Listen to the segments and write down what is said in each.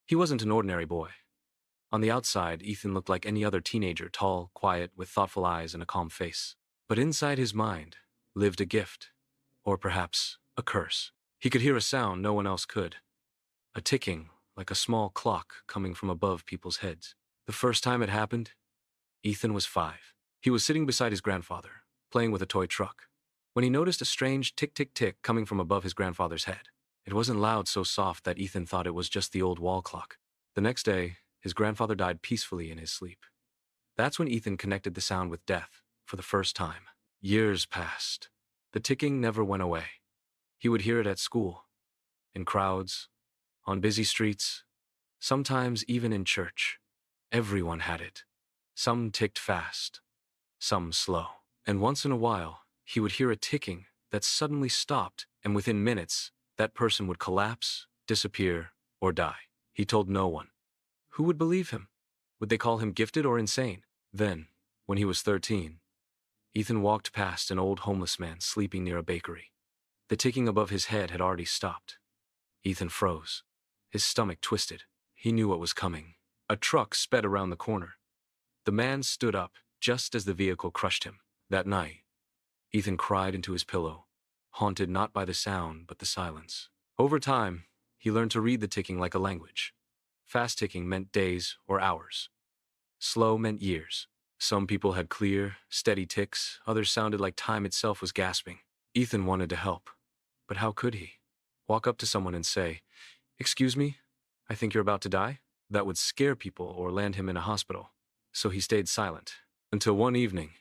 He wasn't an ordinary boy. On the outside, Ethan looked like any other teenager, tall, quiet, with thoughtful eyes and a calm face. But inside his mind lived a gift, or perhaps a curse. He could hear a sound no one else could. A ticking, like a small clock coming from above people's heads. The first time it happened, Ethan was 5. He was sitting beside his grandfather, playing with a toy truck, when he noticed a strange tick-tick-tick coming from above his grandfather's head. It wasn't loud, so soft that Ethan thought it was just the old wall clock. The next day, his grandfather died peacefully in his sleep. That's when Ethan connected the sound with death, for the first time. Years passed. The ticking never went away. He would hear it at school, in crowds, on busy streets, sometimes even in church. Everyone had it. Some ticked fast, some slow. And once in a while, he would hear a ticking that suddenly stopped, and within minutes, that person would collapse, disappear, or die. He told no one. Who would believe him? Would they call him gifted or insane? Then, when he was 13, Ethan walked past an old homeless man sleeping near a bakery. The ticking above his head had already stopped. Ethan froze. His stomach twisted. He knew what was coming. A truck sped around the corner. The man stood up just as the vehicle crushed him. That night, Ethan cried into his pillow, haunted not by the sound but the silence. Over time, he learned to read the ticking like a language. Fast ticking meant days or hours. Slow meant years. Some people had clear, steady ticks, others sounded like time itself was gasping. Ethan wanted to help, but how could he? Walk up to someone and say, "Excuse me, I think you're about to die?" That would scare people or land him in a hospital. So he stayed silent, until one evening,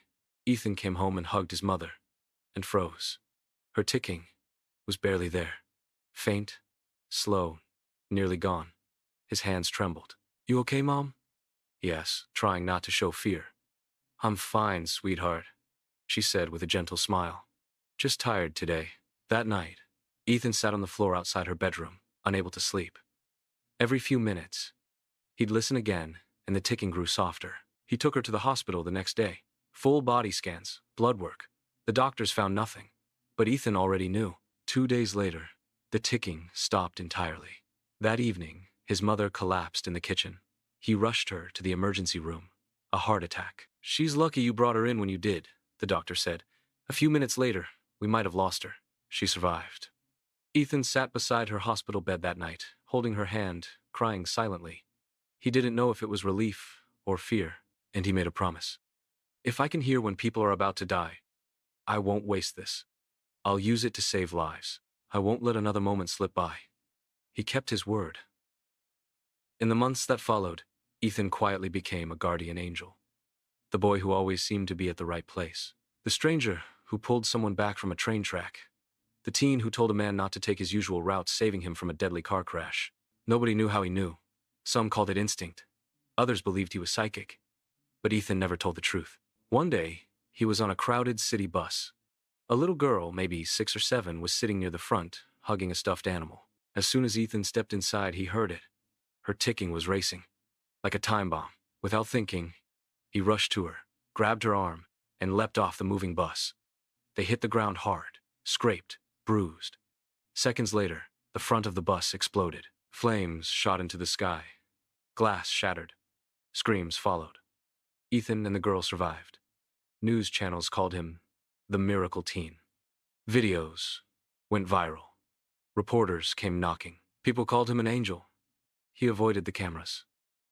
Ethan came home and hugged his mother, and froze. Her ticking was barely there. Faint, slow, nearly gone. His hands trembled. "You okay, Mom?" he asked, trying not to show fear. "I'm fine, sweetheart," she said with a gentle smile. "Just tired today." That night, Ethan sat on the floor outside her bedroom, unable to sleep. Every few minutes, he'd listen again, and the ticking grew softer. He took her to the hospital the next day. Full body scans, blood work. The doctors found nothing. But Ethan already knew. 2 days later, the ticking stopped entirely. That evening, his mother collapsed in the kitchen. He rushed her to the emergency room. A heart attack. "She's lucky you brought her in when you did," the doctor said. "A few minutes later, we might have lost her." She survived. Ethan sat beside her hospital bed that night, holding her hand, crying silently. He didn't know if it was relief or fear, and he made a promise. "If I can hear when people are about to die, I won't waste this. I'll use it to save lives. I won't let another moment slip by." He kept his word. In the months that followed, Ethan quietly became a guardian angel. The boy who always seemed to be at the right place. The stranger who pulled someone back from a train track. The teen who told a man not to take his usual route, saving him from a deadly car crash. Nobody knew how he knew. Some called it instinct. Others believed he was psychic. But Ethan never told the truth. One day, he was on a crowded city bus. A little girl, maybe 6 or 7, was sitting near the front, hugging a stuffed animal. As soon as Ethan stepped inside, he heard it. Her ticking was racing, like a time bomb. Without thinking, he rushed to her, grabbed her arm, and leapt off the moving bus. They hit the ground hard, scraped, bruised. Seconds later, the front of the bus exploded. Flames shot into the sky. Glass shattered. Screams followed. Ethan and the girl survived. News channels called him the miracle teen. Videos went viral. Reporters came knocking. People called him an angel. He avoided the cameras.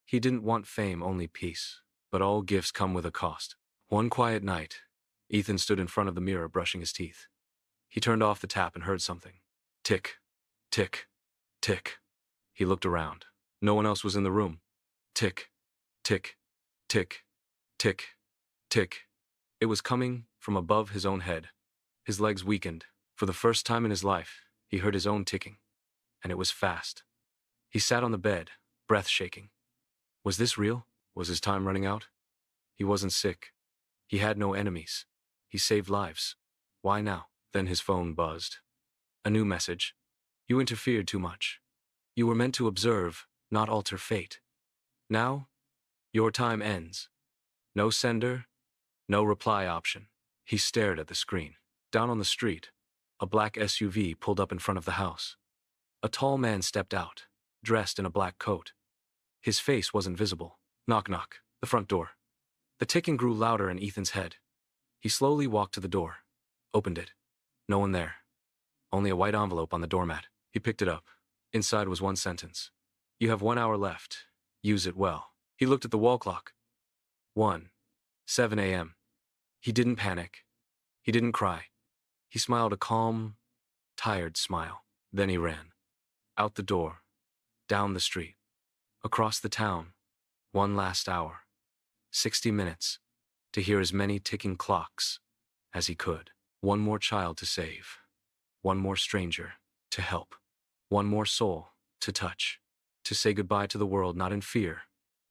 He didn't want fame, only peace. But all gifts come with a cost. One quiet night, Ethan stood in front of the mirror brushing his teeth. He turned off the tap and heard something. Tick, tick, tick. He looked around. No one else was in the room. Tick, tick, tick, tick, tick. It was coming from above his own head. His legs weakened. For the first time in his life, he heard his own ticking. And it was fast. He sat on the bed, breath shaking. Was this real? Was his time running out? He wasn't sick. He had no enemies. He saved lives. Why now? Then his phone buzzed. A new message. "You interfered too much. You were meant to observe, not alter fate. Now, your time ends." No sender, no reply option. He stared at the screen. Down on the street, a black SUV pulled up in front of the house. A tall man stepped out, dressed in a black coat. His face wasn't visible. Knock knock. The front door. The ticking grew louder in Ethan's head. He slowly walked to the door. Opened it. No one there. Only a white envelope on the doormat. He picked it up. Inside was one sentence. You have 1 hour left. Use it well. He looked at the wall clock. 7 a.m. He didn't panic. He didn't cry. He smiled a calm, tired smile. Then he ran. Out the door. Down the street. Across the town. One last hour. 60 minutes. To hear as many ticking clocks as he could. One more child to save. One more stranger to help. One more soul to touch. To say goodbye to the world not in fear,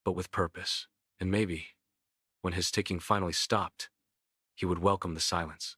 but with purpose. And maybe, when his ticking finally stopped, he would welcome the silence.